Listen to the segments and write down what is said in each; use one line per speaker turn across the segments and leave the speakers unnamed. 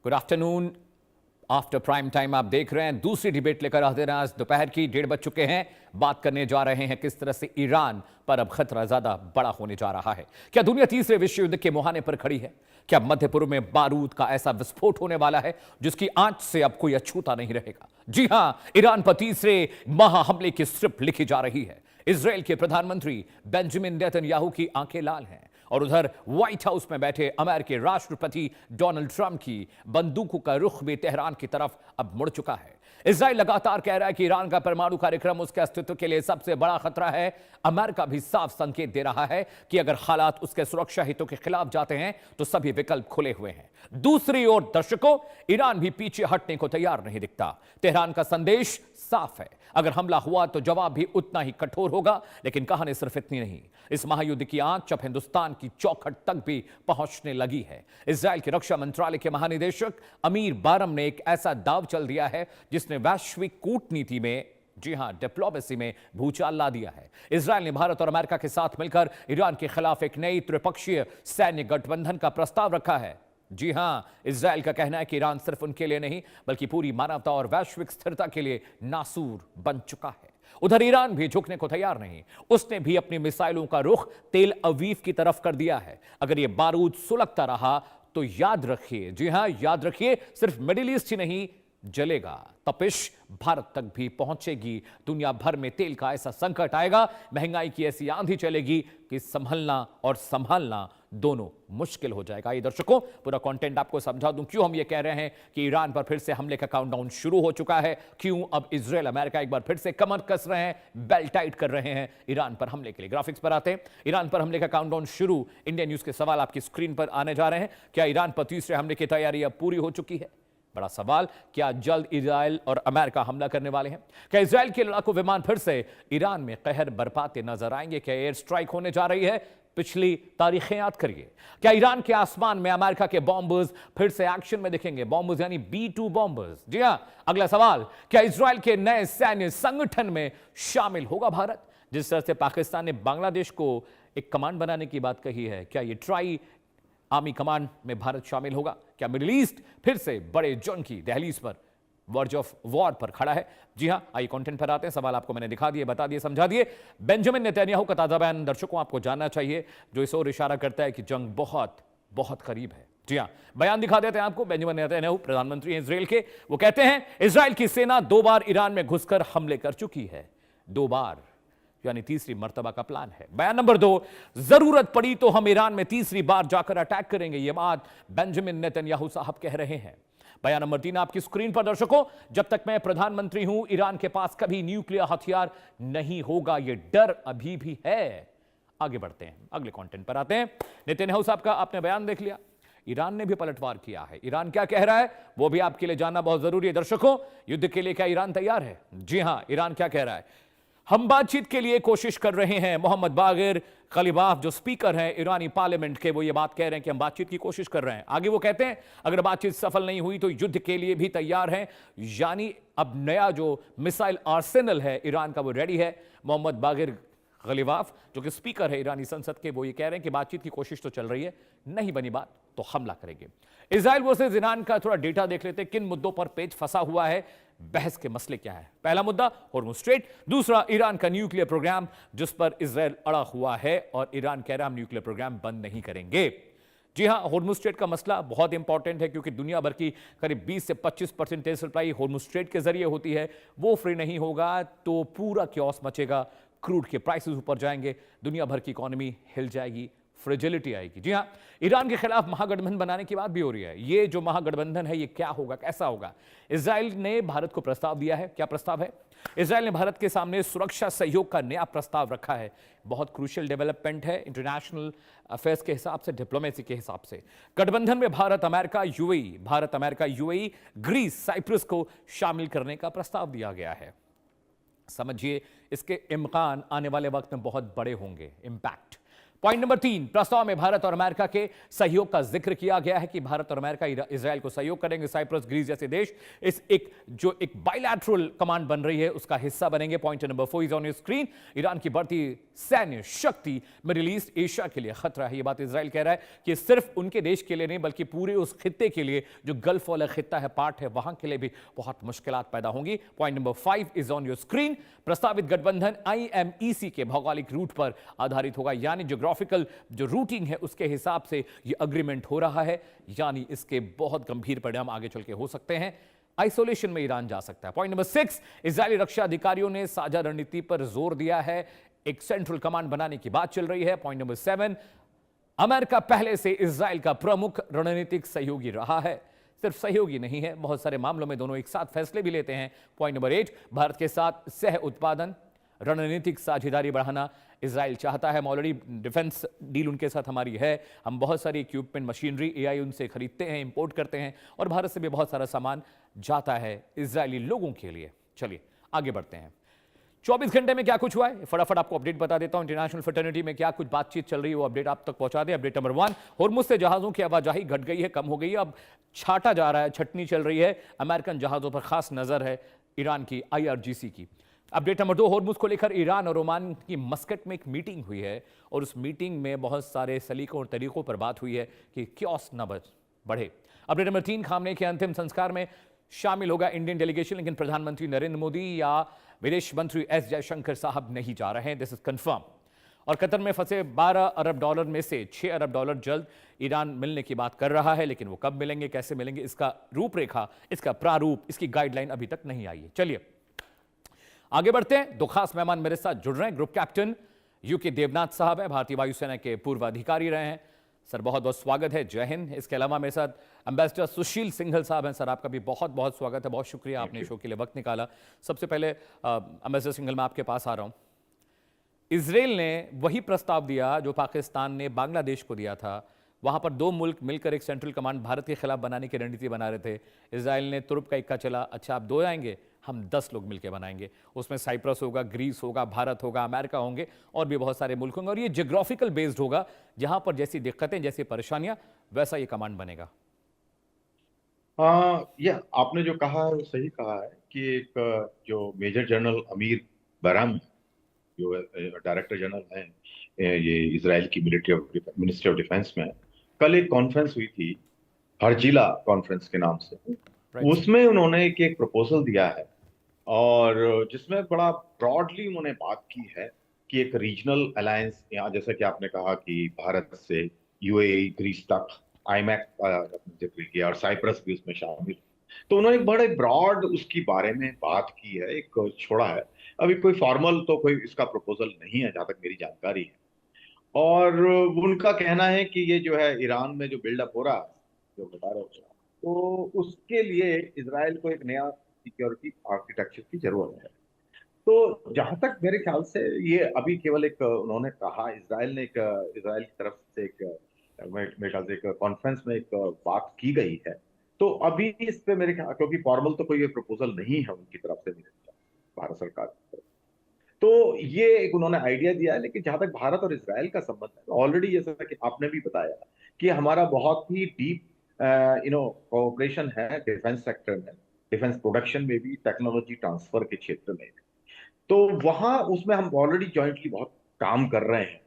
Good afternoon. After prime time आप देख रहे हैं दूसरी डिबेट लेकर हाजिर हैं। आज दोपहर की 1:30 बज चुके हैं। बात करने जा रहे हैं किस तरह से ईरान पर अब खतरा ज्यादा बड़ा होने जा रहा है। क्या दुनिया तीसरे विश्व युद्ध के मुहाने पर खड़ी है? क्या मध्य पूर्व में बारूद का ऐसा विस्फोट होने वाला है जिसकी आंच से अब कोई अछूता नहीं रहेगा? जी हां, ईरान पर तीसरे महाहमले की स्क्रिप्ट लिखी जा रही है। इजरायल के प्रधानमंत्री बेंजामिन नेतन्याहू की आंखें लाल हैं और उधर व्हाइट हाउस में बैठे अमेरिकी राष्ट्रपति डोनाल्ड ट्रंप की बंदूकों का रुख भी तेहरान की तरफ अब मुड़ चुका है। इजरायल लगातार कह रहा है कि ईरान का परमाणु कार्यक्रम उसके अस्तित्व के लिए सबसे बड़ा खतरा है। अमेरिका भी साफ संकेत दे रहा है कि अगर हालात उसके सुरक्षा हितों के खिलाफ जाते हैं तो सभी विकल्प खुले हुए हैं। दूसरी ओर दर्शकों, ईरान भी पीछे हटने को तैयार नहीं दिखता। तेहरान का संदेश साफ है, अगर हमला हुआ तो जवाब भी उतना ही कठोर होगा। लेकिन कहानी सिर्फ इतनी नहीं, इस महायुद्ध की आंच अब हिंदुस्तान की चौखट तक भी पहुंचने लगी है। इजरायल के रक्षा मंत्रालय के महानिदेशक अमीर बारम ने एक ऐसा दाव चल दिया है जिसने वैश्विक कूटनीति में, जी हां, डिप्लोमेसी में भूचाल ला दिया है। इजरायल ने भारत और अमेरिका के साथ मिलकर ईरान के खिलाफ एक नई त्रिपक्षीय सैन्य गठबंधन का प्रस्ताव रखा है। जी हां, इजरायल का कहना है कि ईरान सिर्फ उनके लिए नहीं बल्कि पूरी मानवता और वैश्विक स्थिरता के लिए नासूर बन चुका है। उधर ईरान भी झुकने को तैयार नहीं। उसने भी अपनी मिसाइलों का रुख तेल अवीव की तरफ कर दिया है। अगर यह बारूद सुलगता रहा तो याद रखिए, जी हां, याद रखिए, सिर्फ मिडिल ईस्ट ही नहीं जलेगा, तपिश भारत तक भी पहुंचेगी। दुनिया भर में तेल का ऐसा संकट आएगा, महंगाई की ऐसी आंधी चलेगी कि संभलना और संभालना दोनों मुश्किल हो जाएगा। ये दर्शकों, पूरा कंटेंट आपको समझा दूं क्यों हम ये कह रहे हैं कि ईरान पर फिर से हमले का काउंटडाउन शुरू हो चुका है, क्यों अब इजरायल अमेरिका एक बार फिर से कमर कस रहे हैं, बेल्ट टाइट कर रहे हैं ईरान पर हमले के लिए। ग्राफिक्स पर आते हैं। ईरान पर हमले का काउंटडाउन शुरू। इंडिया न्यूज के सवाल आपकी स्क्रीन पर आने जा रहे हैं। क्या ईरान पर तीसरे हमले की तैयारी अब पूरी हो चुकी है? बड़ा सवाल, क्या जल्द इजरायल और अमेरिका हमला करने वाले हैं? क्या इजरायल के लड़ाकू विमान फिर से ईरान में कहर बरपाते नजर आएंगे? क्या एयर स्ट्राइक होने जा रही है? पिछली तारीखें याद करिए। क्या ईरान के आसमान में अमेरिका के बॉम्बर्स फिर से एक्शन में दिखेंगे? बॉम्बर्स यानी B-2 बॉम्बर्स। जी हां, अगला सवाल, क्या इजरायल के नए सैन्य संगठन में शामिल होगा भारत? जिस तरह से पाकिस्तान ने बांग्लादेश को एक कमांड बनाने की बात कही है, क्या यह ट्राई आर्मी कमांड में भारत शामिल होगा? क्या मिडिल ईस्ट फिर से बड़े जंग की दहलीज पर, वर्ज ऑफ वॉर पर खड़ा है? जी हां, आइए कंटेंट पर आते हैं। सवाल आपको मैंने दिखा दिए, बता दिए, समझा दिए। बेंजामिन नेतन्याहू का ताजा बयान दर्शकों आपको जानना चाहिए, जो इस ओर इशारा करता है कि जंग बहुत बहुत करीब है। जी हां, बयान दिखा देते हैं आपको। बेंजामिन नेतन्याहू प्रधानमंत्री हैं इजरायल के। वो कहते हैं, इजरायल की सेना 2 बार ईरान में घुसकर हमले कर चुकी है। 2 बार यानी तीसरी मर्तबा का प्लान है। बयान नंबर 2, जरूरत पड़ी तो हम ईरान में तीसरी बार जाकर अटैक करेंगे। यह बात बेंजामिन नेतन्याहू साहब कह रहे हैं। बयान नंबर 3 आपकी स्क्रीन पर दर्शकों, जब तक मैं प्रधानमंत्री हूं ईरान के पास कभी न्यूक्लियर हथियार नहीं होगा, यह डर अभी भी है। आगे बढ़ते हैं, अगले कंटेंट पर आते हैं। नेतन्याहू साहब का आपने बयान देख लिया। ईरान ने भी पलटवार किया है। ईरान क्या कह रहा है वो भी आपके लिए जानना बहुत जरूरी है। दर्शकों, युद्ध के लिए क्या ईरान तैयार है? जी हां, ईरान क्या कह रहा है? हम बातचीत के लिए कोशिश कर रहे हैं। मोहम्मद बागिर खलीबाफ जो स्पीकर हैं ईरानी पार्लियामेंट के, वो ये बात कह रहे हैं कि हम बातचीत की कोशिश कर रहे हैं। आगे वो कहते हैं, अगर बातचीत सफल नहीं हुई तो युद्ध के लिए भी तैयार हैं। यानी अब नया जो मिसाइल आर्सेनल है ईरान का, वो रेडी है। मोहम्मद बागिर खलीबाफ जो कि स्पीकर है ईरानी संसद के, वो ये कह रहे हैं कि बातचीत की कोशिश तो चल रही है, नहीं बनी बात तो हमला करेंगे। इजराइल वर्सेस ईरान का थोड़ा डेटा देख लेते हैं, किन मुद्दों पर पेच फंसा हुआ है, बहस के मसले क्या है। पहला मुद्दा हॉर्मुज़ स्ट्रेट, दूसरा ईरान का न्यूक्लियर प्रोग्राम जिस पर इजराइल अड़ा हुआ है और ईरान कह रहा हम न्यूक्लियर प्रोग्राम बंद नहीं करेंगे। जी हां, हॉर्मुज़ स्ट्रेट का मसला बहुत इंपॉर्टेंट है क्योंकि दुनिया भर की करीब 20 से 25% तेल सप्लाई हॉर्मुज़ स्ट्रेट के जरिए होती है। वो फ्री नहीं होगा तो पूरा क्योस मचेगा, क्रूड के प्राइसेस ऊपर जाएंगे, दुनिया भर की इकोनॉमी हिल जाएगी, फ्रेजिलिटी आएगी। जी हां, ईरान के खिलाफ महागठबंधन बनाने की बात भी हो रही है। ये जो महागठबंधन है ये क्या होगा, कैसा होगा? इजराइल ने भारत को प्रस्ताव दिया है। क्या प्रस्ताव है? इजराइल ने भारत के सामने सुरक्षा सहयोग का नया प्रस्ताव रखा है। बहुत क्रूशियल डेवलपमेंट है इंटरनेशनल अफेयर्स के हिसाब से, डिप्लोमेसी के हिसाब से। गठबंधन में Bharat America UAE, Greece, Cyprus को शामिल करने का प्रस्ताव दिया गया है। समझिए, इसके इम्कान आने वाले वक्त में बहुत बड़े होंगे, इंपैक्ट। पॉइंट नंबर 3, प्रस्ताव में भारत और अमेरिका के सहयोग का जिक्र किया गया है कि भारत और अमेरिका इजराइल को सहयोग करेंगे। साइप्रस, ग्रीस जैसे देश इस एक बायलैटरल कमांड बन रही है उसका हिस्सा बनेंगे। Point number 4 is on your screen. Iran की बढ़ती सैन्य शक्ति मिडिल ईस्ट, एशिया के लिए खतरा है। यह बात इजराइल कह रहा है कि सिर्फ उनके देश के लिए नहीं बल्कि पूरे उस खित्ते के लिए, जो गल्फ वाला खित्ता है, पार्ट है, वहां के लिए भी बहुत मुश्किलात पैदा होंगी। Point number 5 is on your screen. प्रस्तावित गठबंधन IMEC के भौगोलिक रूट पर आधारित होगा, यानी ज्योग्राफिकल जो रूटिंग है उसके हिसाब से यह अग्रीमेंट हो रहा है, यानी इसके बहुत गंभीर परिणाम आगे चल के हो सकते हैं। आइसोलेशन में ईरान जा सकता है। पॉइंट नंबर 6, इजरायली रक्षा अधिकारियों ने साझा रणनीति पर जोर दिया है, एक सेंट्रल कमांड बनाने की बात चल रही है। पॉइंट नंबर 7, अमेरिका पहले से इजराइल का प्रमुख रणनीतिक सहयोगी रहा है। सिर्फ सहयोगी नहीं है, बहुत सारे मामलों में दोनों एक साथ फैसले भी लेते हैं। पॉइंट नंबर 8, भारत के साथ सह उत्पादन रणनीतिक साझेदारी बढ़ाना इजराइल चाहता है। ऑलरेडी डिफेंस डील उनके साथ हमारी है, हम बहुत सारी इक्विपमेंट, मशीनरी, AI उनसे खरीदते हैं, इंपोर्ट करते हैं, और भारत से भी बहुत सारा सामान जाता है इजरायली लोगों के लिए। चलिए आगे बढ़ते हैं। 24 घंटे में क्या कुछ हुआ है फटाफट आपको अपडेट बता देता हूं। इंटरनेशनल फ्रेटर्निटी में क्या कुछ बातचीत चल रही है वो अपडेट आप तक पहुंचा दें। अपडेट नंबर 1, होर्मुज से जहाजों की आवाजाही घट गई है, कम हो गई है, अब छाटा जा रहा है, छटनी चल रही है। अमेरिकन जहाजों पर खास नजर है ईरान की IRGC की। अपडेट नंबर 2, होर्मुज को लेकर ईरान और ओमान की मस्कट में एक मीटिंग हुई है, और उस मीटिंग में बहुत सारे सलीकों और तरीकों पर बात हुई है कि क्योस न बढ़े। अपडेट नंबर 3, खामने के अंतिम संस्कार में शामिल होगा इंडियन डेलीगेशन, लेकिन प्रधानमंत्री नरेंद्र मोदी या विदेश मंत्री S जयशंकर साहब नहीं जा रहे हैं, दिस इज कंफर्म। और कतर में फंसे $12 अरब में से $6 अरब जल्द ईरान मिलने की बात कर रहा है, लेकिन वो कब मिलेंगे, कैसे मिलेंगे, इसका रूपरेखा, इसका प्रारूप, इसकी गाइडलाइन अभी तक नहीं आई है। चलिए आगे बढ़ते हैं। 2 खास मेहमान मेरे साथ जुड़ रहे हैं। ग्रुप कैप्टन UK देवनाथ साहब है, भारतीय वायुसेना के पूर्व अधिकारी रहे हैं। सर बहुत बहुत स्वागत है, जय हिंद। इसके अलावा मेरे साथ एम्बेसडर सुशील सिंघल साहब हैं। सर आपका भी बहुत बहुत स्वागत है, बहुत शुक्रिया आपने शो के लिए वक्त निकाला। सबसे पहले एम्बेसडर सिंघल, मैं आपके पास आ रहा हूं। इजराइल ने वही प्रस्ताव दिया जो पाकिस्तान ने बांग्लादेश को दिया था, वहां पर 2 मुल्क मिलकर एक सेंट्रल कमांड भारत के खिलाफ बनाने की रणनीति बना रहे थे। इजराइल ने तुरुप का इक्का चला, अच्छा आप 2 आएंगे, हम 10 लोग मिलकर बनाएंगे। उसमें साइप्रस होगा, ग्रीस होगा, भारत होगा, अमेरिका होंगे, और भी बहुत सारे मुल्क होंगे, और ये जियोग्राफिकल बेस्ड होगा, जहां पर जैसी दिक्कतें, जैसी परेशानियां, वैसा ये कमांड बनेगा।
ये आपने जो कहा है वो सही कहा है कि एक जो मेजर जनरल अमीर बराम, जो डायरेक्टर जनरल हैं ये इजराइल की मिनिस्ट्री ऑफ डिफेंस में, कल एक कॉन्फ्रेंस हुई थी, हर्जिला कॉन्फ्रेंस के नाम से। उसमें उन्होंने एक प्रपोजल दिया है, और जिसमें बड़ा ब्रॉडली उन्होंने बात की है कि एक रीजनल अलायंस, यहाँ जैसा कि आपने कहा कि भारत से UAE, ग्रीस तक IMEC का जिक्र किया, और साइप्रस भी उसमें शामिल। तो उन्होंने एक बड़े ब्रॉड उसकी बारे में बात की है, एक छोड़ा है। अभी कोई फॉर्मल तो कोई इसका प्रपोजल नहीं है जहां तक मेरी जानकारी है। और उनका कहना है कि ये जो है ईरान में जो बिल्डअप हो रहा है, जो बता रहे हो, तो उसके लिए इजराइल को एक नया सिक्योरिटी आर्किटेक्चर की जरूरत है। तो जहां तक मेरे ख्याल से ये अभी केवल एक उन्होंने कहा, इजराइल ने एक इजराइल की तरफ से एक मेरे ख्याल से एक कॉन्फ्रेंस में एक बात की गई है। तो अभी इस पे मेरे ख्याल, क्योंकि फॉर्मल तो कोई प्रपोजल नहीं है उनकी तरफ से, मेरे ख्याल, भारत सरकार की तरफ, तो ये एक उन्होंने आइडिया दिया है। लेकिन जहां तक भारत और इजराइल का संबंध है, ऑलरेडी जैसा कि आपने भी बताया कि हमारा बहुत ही डीप कोऑपरेशन है डिफेंस सेक्टर में, डिफेंस प्रोडक्शन में भी, टेक्नोलॉजी ट्रांसफर के क्षेत्र में भी। तो वहां उसमें हम ऑलरेडी जॉइंटली बहुत काम कर रहे हैं।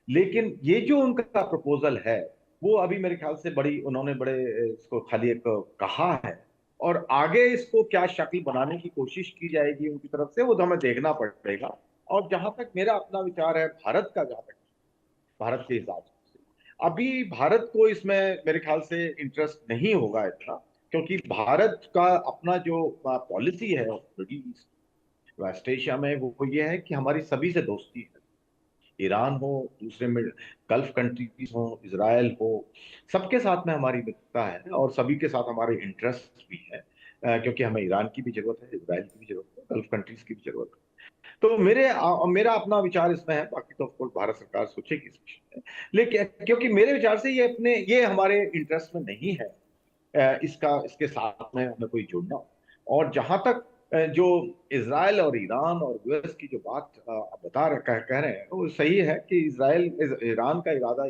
लेकिन ये जो उनका प्रपोजल है, वो अभी मेरे ख्याल से उन्होंने बड़े इसको खाली एक कहा है, और आगे इसको क्या शक्ल बनाने की कोशिश की जाएगी उनकी तरफ से, वो तो हमें देखना पड़ेगा। और जहां तक मेरा अपना विचार है भारत का, जहां तक भारत के हिसाब से अभी भारत को इसमें मेरे ख्याल से इंटरेस्ट नहीं होगा इतना, क्योंकि भारत का अपना जो पॉलिसी है मिडिल ईस्ट, वेस्ट एशिया में, वो ये है कि हमारी सभी से दोस्ती है। ईरान हो, दूसरे में गल्फ कंट्रीज हो, इजराइल हो, सबके साथ में हमारी मित्रता है, और सभी के साथ हमारे इंटरेस्ट भी है, क्योंकि हमें ईरान की भी जरूरत है, इजराइल की भी जरूरत है, गल्फ कंट्रीज की भी जरूरत है। तो मेरा अपना विचार इसमें है, बाकी तो ऑफकोर्स भारत सरकार सोचेगी इस विषय में। लेकिन क्योंकि मेरे विचार से ये हमारे इंटरेस्ट में नहीं है इसके साथ में हमें कोई जुड़ना। और जहां तक जो इसराइल और ईरान और यूएस की जो बात आप कह रहे हैं वो सही है कि ईरान का इरादा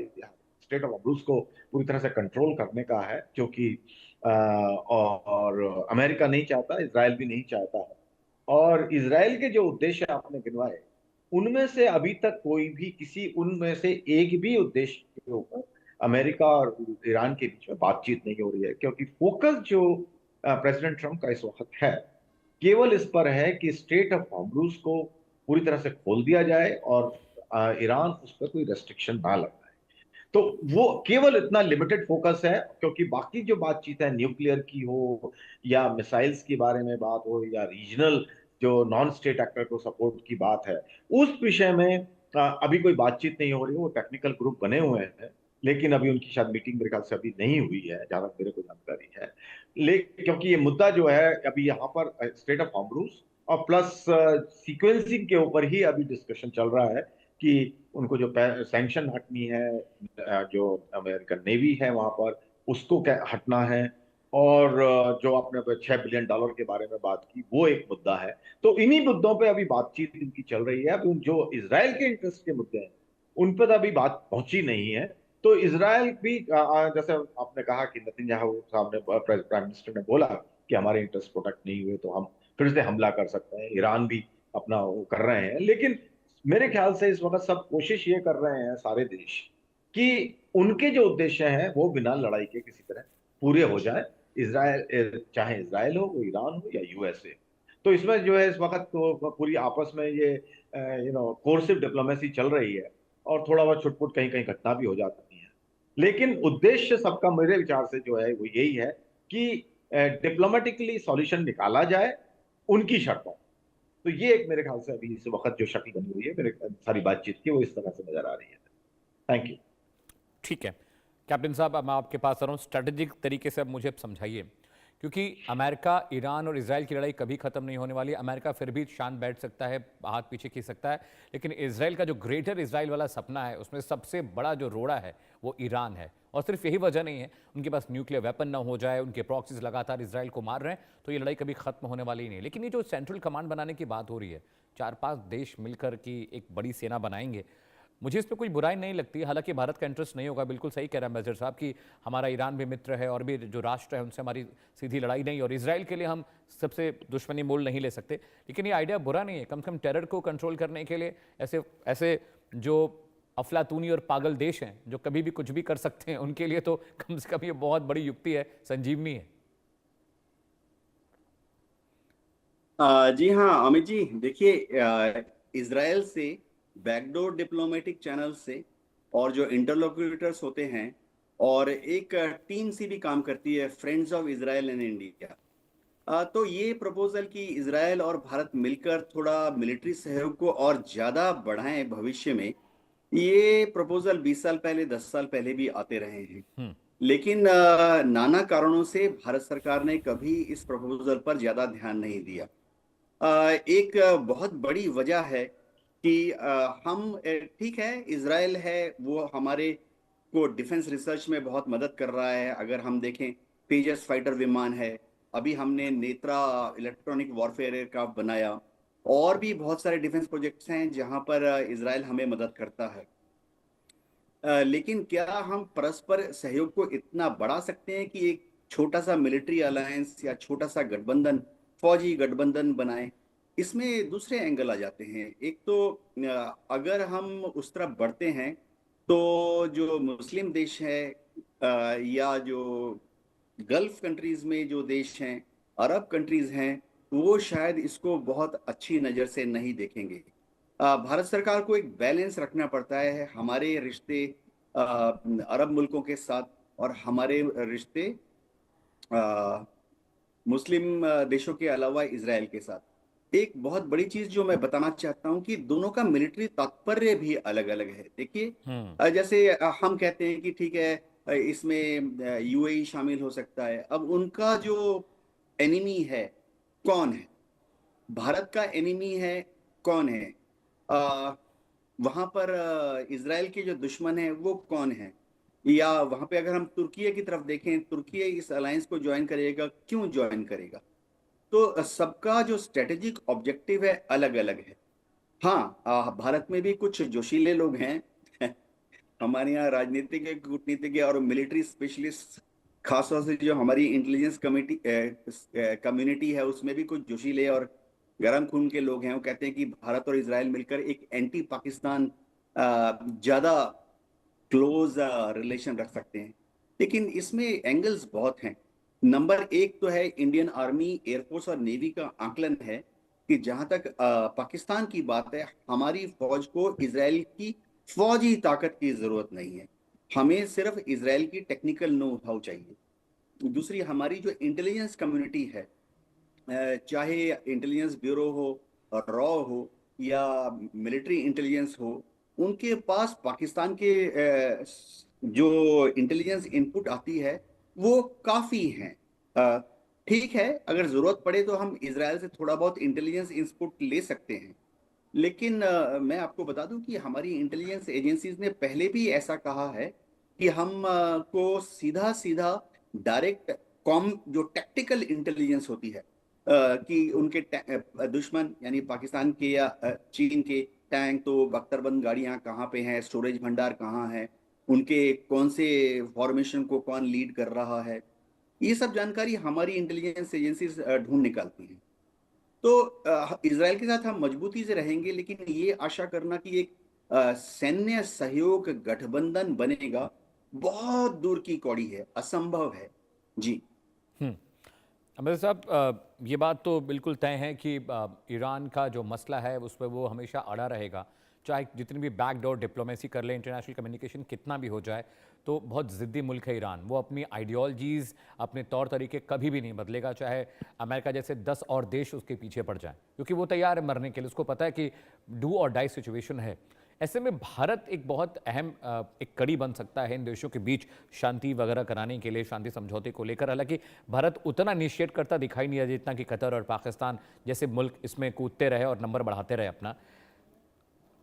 स्टेट ऑफ अब्रूज को पूरी तरह से कंट्रोल करने का है, जो कि और अमेरिका नहीं चाहता, इसराइल भी नहीं चाहता है। और इसराइल के जो उद्देश्य आपने गिनवाए, उनमें से अभी तक कोई भी किसी उनमें से एक भी उद्देश्य के ऊपर अमेरिका और ईरान के बीच में बातचीत नहीं हो रही है, क्योंकि फोकस जो प्रेसिडेंट ट्रम्प का इस वक्त है केवल इस पर है कि स्टेट ऑफ हॉर्मुज को पूरी तरह से खोल दिया जाए और ईरान उस पर कोई रेस्ट्रिक्शन ना लगाए। तो वो केवल इतना लिमिटेड फोकस है, क्योंकि बाकी जो बातचीत है न्यूक्लियर की हो या मिसाइल्स के बारे में बात हो या रीजनल जो नॉन स्टेट एक्टर को सपोर्ट की बात है, उस विषय में अभी कोई बातचीत नहीं हो रही है। वो टेक्निकल ग्रुप बने हुए हैं, लेकिन अभी उनकी शायद मीटिंग मेरे ख्याल से अभी नहीं हुई है, जहां तक मेरे को जानकारी है। लेकिन क्योंकि ये मुद्दा जो है अभी यहाँ पर स्टेट ऑफ हॉर्मुज और प्लस सीक्वेंसिंग के ऊपर ही अभी डिस्कशन चल रहा है कि उनको जो सैंक्शन हटनी है, जो अमेरिकन नेवी है वहां पर उसको क्या हटना है, और जो आपने $6 बिलियन के बारे में बात की वो एक मुद्दा है। तो इन्हीं मुद्दों पे अभी बातचीत इनकी चल रही है। अभी जो इसराइल के इंटरेस्ट के मुद्दे हैं उन पर अभी बात पहुंची नहीं है। तो इसराइल भी जैसे आपने कहा कि नेतन्याहू साहब ने, प्राइम मिनिस्टर ने बोला कि हमारे इंटरेस्ट प्रोटेक्ट नहीं हुए तो हम फिर से हमला कर सकते हैं। ईरान भी अपना वो कर रहे हैं, लेकिन मेरे ख्याल से इस वक्त सब कोशिश ये कर रहे हैं सारे देश कि उनके जो उद्देश्य हैं वो बिना लड़ाई के किसी तरह पूरे हो जाए। इसराइल, चाहे इसराइल हो, वो ईरान हो या यूएसए। तो इसमें जो है इस वक्त तो पूरी आपस में ये कोर्सिव डिप्लोमेसी चल रही है, और थोड़ा बहुत छुटपुट कहीं कहीं घटना भी हो जाती है। लेकिन उद्देश्य सबका मेरे विचार से जो है वो यही है कि डिप्लोमेटिकली सॉल्यूशन निकाला जाए उनकी शर्तों। तो ये एक मेरे ख्याल से अभी इस वक्त जो शक्ल बनी हुई है मेरे सारी बातचीत की, वो इस तरह से नजर आ रही है। Thank you.
ठीक है कैप्टन साहब, अब मैं आपके पास आ रहा हूँ। स्ट्रेटेजिक तरीके से अब मुझे समझाइए, क्योंकि अमेरिका, ईरान और इसराइल की लड़ाई कभी खत्म नहीं होने वाली। अमेरिका फिर भी शांत बैठ सकता है, हाथ पीछे खींच सकता है, लेकिन इसराइल का जो ग्रेटर इसराइल वाला सपना है उसमें सबसे बड़ा जो रोड़ा है वो ईरान है। और सिर्फ यही वजह नहीं है, उनके पास न्यूक्लियर वेपन ना हो जाए, उनके प्रॉक्सीज लगातार इसराइल को मार रहे हैं, तो ये लड़ाई कभी खत्म होने वाली ही नहीं है। लेकिन ये जो सेंट्रल कमांड बनाने की बात हो रही है, 4-5 देश मिलकर की एक बड़ी सेना बनाएंगे, मुझे इस पर कोई बुराई नहीं लगती। हालांकि भारत का इंटरेस्ट नहीं होगा, बिल्कुल सही कह रहा है मेजर साहब कि हमारा ईरान भी मित्र है और भी जो राष्ट्र है उनसे हमारी सीधी लड़ाई नहीं, और इसराइल के लिए हम सबसे दुश्मनी मोल नहीं ले सकते। लेकिन ये आइडिया बुरा नहीं है। कम से कम टेरर को कंट्रोल करने के लिए ऐसे ऐसे जो अफलातूनी और पागल देश हैं जो कभी भी कुछ भी कर सकते हैं, उनके लिए तो कम से कम ये बहुत बड़ी युक्ति है, संजीवनी है।
जी हाँ अमित जी, देखिए इसराइल से बैकडोर डिप्लोमेटिक चैनल से और जो इंटरलोक्यूटर्स होते हैं और एक टीम सी भी काम करती है, friends of Israel and India. तो ये प्रपोजल कि इसराइल और भारत मिलकर थोड़ा मिलिट्री सहयोग को और ज्यादा बढ़ाएं भविष्य में, ये प्रपोजल 20 साल पहले, 10 साल पहले भी आते रहे हैं। लेकिन नाना कारणों से भारत सरकार ने कभी इस प्रपोजल पर ज्यादा ध्यान नहीं दिया। एक बहुत बड़ी वजह है कि हम ठीक है, इसराइल है वो हमारे को डिफेंस रिसर्च में बहुत मदद कर रहा है। अगर हम देखें, तेजस फाइटर विमान है, अभी हमने नेत्रा इलेक्ट्रॉनिक वॉरफेयर एयरक्राफ्ट बनाया, और भी बहुत सारे डिफेंस प्रोजेक्ट्स हैं जहां पर इसराइल हमें मदद करता है। लेकिन क्या हम परस्पर सहयोग को इतना बढ़ा सकते हैं कि एक छोटा सा मिलिट्री अलायंस या छोटा सा गठबंधन, फौजी गठबंधन बनाएं? इसमें दूसरे एंगल आ जाते हैं। एक तो अगर हम उस तरफ बढ़ते हैं तो जो मुस्लिम देश है या जो गल्फ कंट्रीज में जो देश हैं, अरब कंट्रीज हैं, वो शायद इसको बहुत अच्छी नज़र से नहीं देखेंगे। भारत सरकार को एक बैलेंस रखना पड़ता है, हमारे रिश्ते अरब मुल्कों के साथ और हमारे रिश्ते मुस्लिम देशों के अलावा इसराइल के साथ। एक बहुत बड़ी चीज जो मैं बताना चाहता हूं कि दोनों का मिलिट्री तात्पर्य भी अलग अलग है। देखिए, जैसे हम कहते हैं कि ठीक है, इसमें यूएई शामिल हो सकता है। अब उनका जो एनिमी है कौन है, भारत का एनिमी है कौन है, वहां पर इसराइल के जो दुश्मन है वो कौन है, या वहां पे अगर हम तुर्की की तरफ देखें, तुर्की इस अलायंस को ज्वाइन करेगा, क्यों ज्वाइन करेगा? तो सबका जो स्ट्रेटेजिक ऑब्जेक्टिव है अलग अलग है। हाँ, भारत में भी कुछ जोशीले लोग हैं हमारे यहाँ राजनीतिक कूटनीतिज्ञ और मिलिट्री स्पेशलिस्ट, खासतौर से जो हमारी इंटेलिजेंस कमिटी कम्युनिटी है उसमें भी कुछ जोशीले और गर्म खून के लोग हैं। वो कहते हैं कि भारत और इजराइल मिलकर एक एंटी पाकिस्तान ज्यादा क्लोज रिलेशन रख सकते हैं। लेकिन इसमें एंगल्स बहुत हैं। नंबर एक तो है इंडियन आर्मी, एयरफोर्स और नेवी का आकलन है कि जहां तक पाकिस्तान की बात है, हमारी फौज को इजराइल की फौजी ताकत की जरूरत नहीं है, हमें सिर्फ इजराइल की टेक्निकल नो हाउ चाहिए। दूसरी, हमारी जो इंटेलिजेंस कम्युनिटी है, चाहे इंटेलिजेंस ब्यूरो हो, रॉ हो या मिलिट्री इंटेलिजेंस हो, उनके पास पाकिस्तान के जो इंटेलिजेंस इनपुट आती है वो काफी है। अ, ठीक है, अगर जरूरत पड़े तो हम इसराइल से थोड़ा बहुत इंटेलिजेंस इनपुट ले सकते हैं। लेकिन मैं आपको बता दूं कि हमारी इंटेलिजेंस एजेंसीज ने पहले भी ऐसा कहा है कि हम को सीधा सीधा डायरेक्ट कॉम जो टैक्टिकल इंटेलिजेंस होती है, कि उनके दुश्मन यानी पाकिस्तान के या चीन के टैंक तो बख्तरबंद गाड़ियां कहाँ पे हैं, स्टोरेज भंडार कहाँ है, उनके कौन से फॉर्मेशन को कौन लीड कर रहा है, ये सब जानकारी हमारी इंटेलिजेंस एजेंसीज ढूंढ निकालती हैं। तो इसराइल के साथ हम मजबूती से रहेंगे, लेकिन ये आशा करना कि एक सैन्य सहयोग गठबंधन बनेगा, बहुत दूर की कौड़ी है, असंभव है। जी।
अमिर साहब, ये बात तो बिल्कुल तय है कि ईरान का जो मसला है उस पर वो हमेशा अड़ा रहेगा, चाहे जितनी भी बैकडोर डिप्लोमेसी कर ले, इंटरनेशनल कम्युनिकेशन कितना भी हो जाए। तो बहुत ज़िद्दी मुल्क है ईरान, वो अपनी आइडियोलॉजीज़, अपने तौर तरीके कभी भी नहीं बदलेगा, चाहे अमेरिका जैसे 10 और देश उसके पीछे पड़ जाएं, क्योंकि वो तैयार है मरने के लिए। उसको पता है कि डू और डाई सिचुएशन है। ऐसे में भारत एक बहुत अहम एक कड़ी बन सकता है इन देशों के बीच शांति वगैरह कराने के लिए, शांति समझौते को लेकर। हालांकि भारत उतना इनिशिएट करता दिखाई नहीं है जितना कि कतर और पाकिस्तान जैसे मुल्क इसमें कूदते रहे और नंबर बढ़ाते रहे अपना।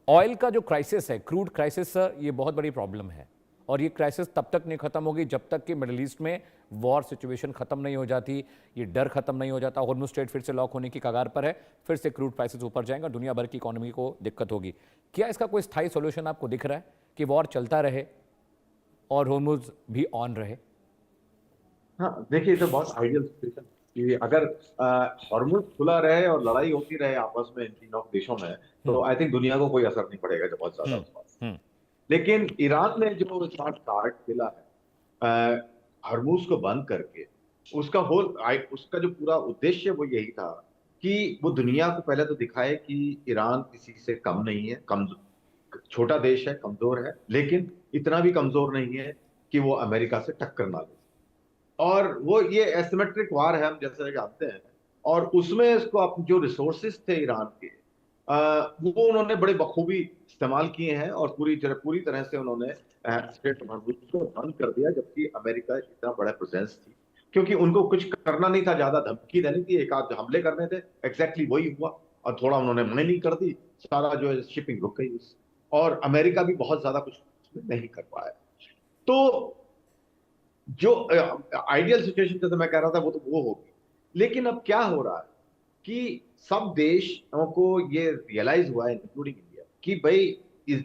ऑयल का जो क्राइसिस है, क्रूड क्राइसिस, ये बहुत बड़ी प्रॉब्लम है और ये क्राइसिस तब तक नहीं खत्म होगी जब तक कि मिडिल ईस्ट में वॉर सिचुएशन खत्म नहीं हो जाती, ये डर खत्म नहीं हो जाता। हॉर्मुज़ स्ट्रेट फिर से लॉक होने की कगार पर है, फिर से क्रूड प्राइसेस ऊपर जाएंगे, दुनिया भर की इकोनॉमी को दिक्कत होगी। क्या इसका कोई स्थायी सॉल्यूशन आपको दिख रहा है कि वॉर चलता रहे और हॉर्मुज़ भी ऑन रहे?
हाँ, देखिए, तो बहुत आइडियल सिचुएशन कि अगर हॉर्मुज़ खुला रहे और लड़ाई होती रहे आपस में इन तीनों देशों में, तो आई थिंक दुनिया को कोई असर नहीं पड़ेगा जो बहुत ज्यादा उस पर। लेकिन ईरान ने जो स्मार्ट कार्ड खेला है हॉर्मुज़ को बंद करके, उसका जो पूरा उद्देश्य वो यही था कि वो दुनिया को पहले तो दिखाए कि ईरान किसी से कम नहीं है, कम छोटा देश है, कमजोर है, लेकिन इतना भी कमजोर नहीं है कि वो अमेरिका से टक्कर ना ले। और वो ये एसिमेट्रिक वार है, हम जैसे जानते हैं, और उसमें इसको जो रिसोर्सेज थे ईरान के, वो उन्होंने बड़े बखूबी इस्तेमाल किए हैं और पूरी तरह से उन्होंने स्ट्रेट ऑफ हॉर्मुज़ को बंद कर दिया, जबकि अमेरिका इतना बड़ा प्रेजेंस थी, क्योंकि उनको कुछ करना नहीं था, ज्यादा धमकी देनी थी, एक आध हमले करने थे, एग्जैक्टली वही हुआ। और थोड़ा उन्होंने माइनिंग कर दी, सारा जो है शिपिंग रुक गई और अमेरिका भी बहुत ज्यादा कुछ नहीं कर पाया। तो जो आइडियल सिचुएशन जैसे मैं कह रहा था वो तो वो होगी, लेकिन अब क्या हो रहा है कि सब देशों को ये रियलाइज हुआ है, इंक्लूडिंग इंडिया, कि भाई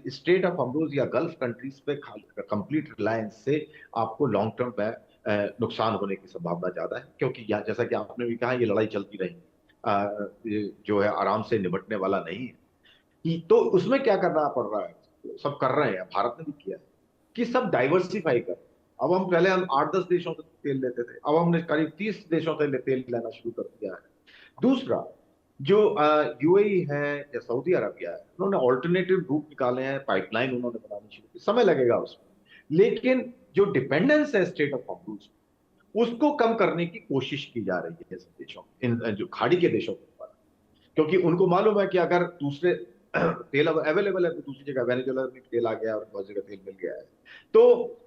स्टेट ऑफ हॉर्मुज़ या गल्फ कंट्रीज पे कंप्लीट रिलायंस से आपको लॉन्ग टर्म में नुकसान होने की संभावना ज्यादा है, क्योंकि जैसा कि आपने भी कहा, ये लड़ाई चलती रहेगी, जो है आराम से निपटने वाला नहीं है। तो उसमें क्या करना पड़ रहा है, सब कर रहे हैं, भारत ने भी किया है, कि सब डाइवर्सिफाई कर। अब हम 8-10 देशों से तेल लेते थे, अब हमने करीब 30 देशों से तेल लेना शुरू कर दिया है। दूसरा, जो यूएई है या सऊदी अरबिया है, उन्होंने ऑल्टरनेटिव रूट निकाले हैं, पाइपलाइन उन्होंने बनानी शुरू की, समय लगेगा उसमें, लेकिन जो डिपेंडेंस है स्टेट ऑफ हॉर्मुज़, उसको कम करने की कोशिश की जा रही है सब देशों, इन जो खाड़ी के देशों के ऊपर, क्योंकि उनको मालूम है कि अगर दूसरे तेल अवेलेबल है तो दूसरी जगह वेनेजुएला में तेल आ गया और बहुत जगह तेल मिल गया है, तो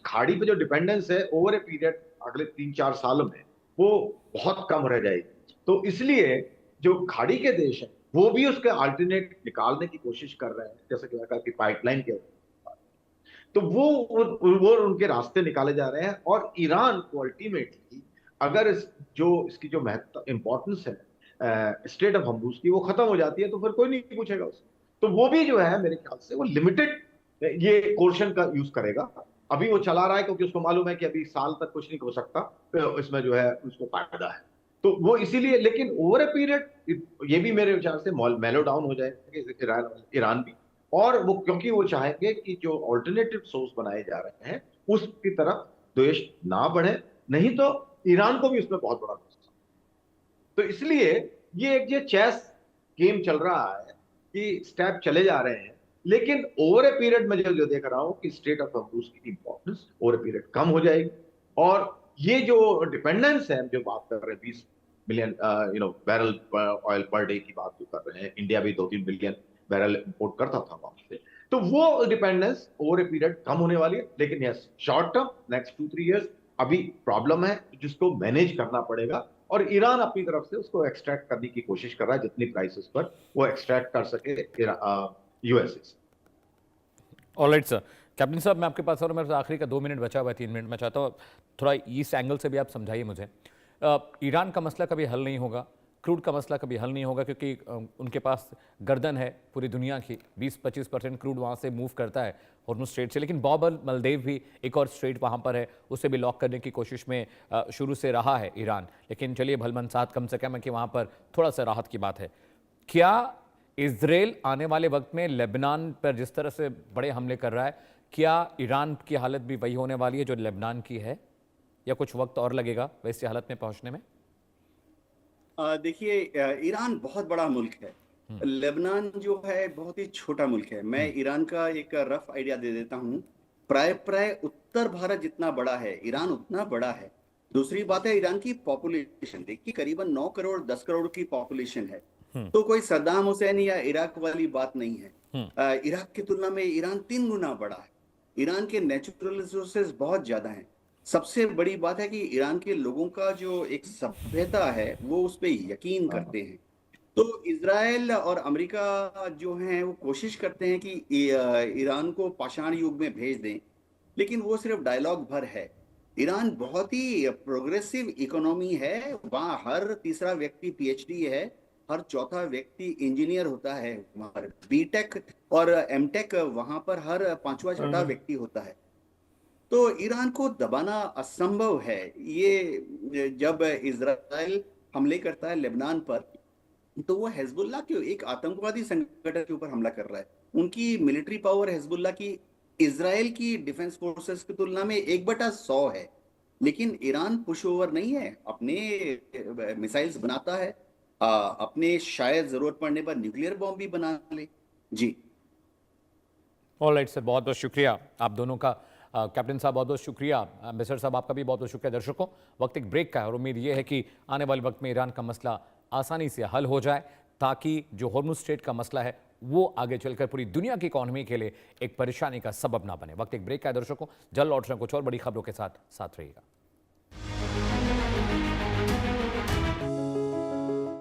खाड़ी पे जो डिपेंडेंस है ओवर ए पीरियड अगले 3-4 साल में वो बहुत कम रह जाएगी। तो इसलिए जो खाड़ी के देश हैं वो भी उसके अल्टरनेट निकालने की कोशिश कर रहे हैं, जैसे कि पाइपलाइन के, तो वो उनके रास्ते निकाले जा रहे हैं। और ईरान को अल्टीमेटली अगर इसकी जो महत्व इंपॉर्टेंस है स्टेट ऑफ हम्बूस की वो खत्म हो जाती है तो फिर कोई नहीं पूछेगा उससे। तो वो भी जो है मेरे ख्याल से वो लिमिटेड ये पोर्शन का यूज करेगा। अभी वो चला रहा है क्योंकि उसको मालूम है कि अभी साल तक कुछ नहीं हो सकता, तो इसमें जो है उसको फायदा है, तो वो इसीलिए। लेकिन ओवर ए पीरियड ये भी मेरे विचार से मेलो डाउन हो जाएगा ईरान भी, और वो क्योंकि वो चाहेंगे कि जो ऑल्टरनेटिव सोर्स बनाए जा रहे हैं उसकी तरफ द्वेष ना बढ़े, नहीं तो ईरान को भी उसमें बहुत बड़ा नुकसान। तो इसलिए ये चेस गेम चल रहा है कि स्टेप चले जा रहे हैं, लेकिन ओवर ए पीरियड में जो देख रहा हूं कि स्टेट ऑफ हम्बूस की इंपॉर्टेंस ओवर ए पीरियड कम हो जाएगी। और ये जो डिपेंडेंस है, हम जो बात कर रहे हैं 20 million barrel oil per day की बात जो कर रहे हैं, इंडिया भी 2-3 बिलियन बैरल इंपोर्ट करता था वहां से, तो वो डिपेंडेंस ओवर ए पीरियड कम होने वाली है। लेकिन yes, short term next 2-3 years अभी प्रॉब्लम है जिसको मैनेज करना पड़ेगा, और ईरान अपनी तरफ से उसको एक्सट्रैक्ट करने की कोशिश कर रहा है जितनी प्राइसेस पर वो एक्सट्रैक्ट कर सके यूएसए से।
Alright sir. कैप्टन साहब, मैं आपके पास और मेरे आखिरी का 2 मिनट बचा हुआ है, 3 मिनट में चाहता हूँ थोड़ा इस एंगल से भी आप समझाइए मुझे। ईरान का मसला कभी हल नहीं होगा, क्रूड का मसला कभी हल नहीं होगा, क्योंकि उनके पास गर्दन है पूरी दुनिया की, 20-25% क्रूड वहाँ से मूव करता है हॉर्मुज़ स्ट्रेट से। लेकिन बाब अल मलदेव भी एक और स्ट्रेट वहाँ पर है, उसे भी लॉक करने की कोशिश में शुरू से रहा है ईरान। लेकिन चलिए भलमनसात कम से कम है कि वहाँ पर थोड़ा सा राहत की बात है। क्या इजराइल आने वाले वक्त में लेबनान पर जिस तरह से बड़े हमले कर रहा है, क्या ईरान की हालत भी वही होने वाली है जो लेबनान की है, या कुछ वक्त और लगेगा वैसी हालत में पहुंचने में?
देखिए, ईरान बहुत बड़ा मुल्क है, लेबनान जो है बहुत ही छोटा मुल्क है। मैं ईरान का एक रफ आइडिया दे देता हूँ। प्राय उत्तर भारत जितना बड़ा है, ईरान उतना बड़ा है। दूसरी बात है, ईरान की पॉपुलेशन देखिए करीबन 9 करोड़ 10 करोड़ की पॉपुलेशन है। तो कोई सद्दाम हुसैन या इराक वाली बात नहीं है। इराक की तुलना में ईरान 3 गुना बड़ा है। ईरान के नेचुरल रिसोर्सेज बहुत ज्यादा हैं। सबसे बड़ी बात है कि ईरान के लोगों का जो एक सभ्यता है वो उस पर यकीन करते हैं। तो इजराइल और अमेरिका जो हैं वो कोशिश करते हैं कि ईरान को पाषाण युग में भेज दें, लेकिन वो सिर्फ डायलॉग भर है। ईरान बहुत ही प्रोग्रेसिव इकोनॉमी है, वहाँ हर तीसरा व्यक्ति पीएचडी है, हर चौथा व्यक्ति इंजीनियर होता है, वहाँ बीटेक और एमटेक वहाँ पर हर 5वां छठा व्यक्ति होता है। तो ईरान को दबाना असंभव है। ये जब इजराइल हमले करता है लेबनान पर, तो वो हिजबुल्लाह के एक आतंकवादी संगठन के ऊपर हमला कर रहा है। उनकी मिलिट्री पावर हिजबुल्लाह की इजराइल की डिफेंस फोर्सेस की तुलना में 1/100 है। लेकिन ईरान पुश ओवर नहीं है, अपने मिसाइल्स बनाता है, अपने शायद जरूरत पड़ने पर न्यूक्लियर बॉम्ब भी बना ले। जी
ऑलराइट सर, बहुत बहुत शुक्रिया आप दोनों का। कैप्टन साहब बहुत बहुत शुक्रिया, एम्बेसडर साहब आपका भी बहुत बहुत शुक्रिया। दर्शकों, वक्त एक ब्रेक का है और उम्मीद ये है कि आने वाले वक्त में ईरान का मसला आसानी से हल हो जाए, ताकि जो हॉर्मुज़ स्ट्रेट का मसला है वो आगे चलकर पूरी दुनिया की इकॉनमी के लिए एक परेशानी का सबब ना बने। वक्त एक ब्रेक का है दर्शकों, जल्द लौट रहे हैं कुछ और बड़ी खबरों के साथ रहिएगा।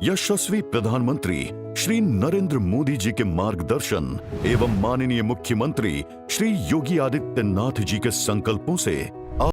यशस्वी प्रधानमंत्री श्री नरेंद्र मोदी जी के मार्गदर्शन एवं माननीय मुख्यमंत्री श्री योगी आदित्यनाथ जी के संकल्पों से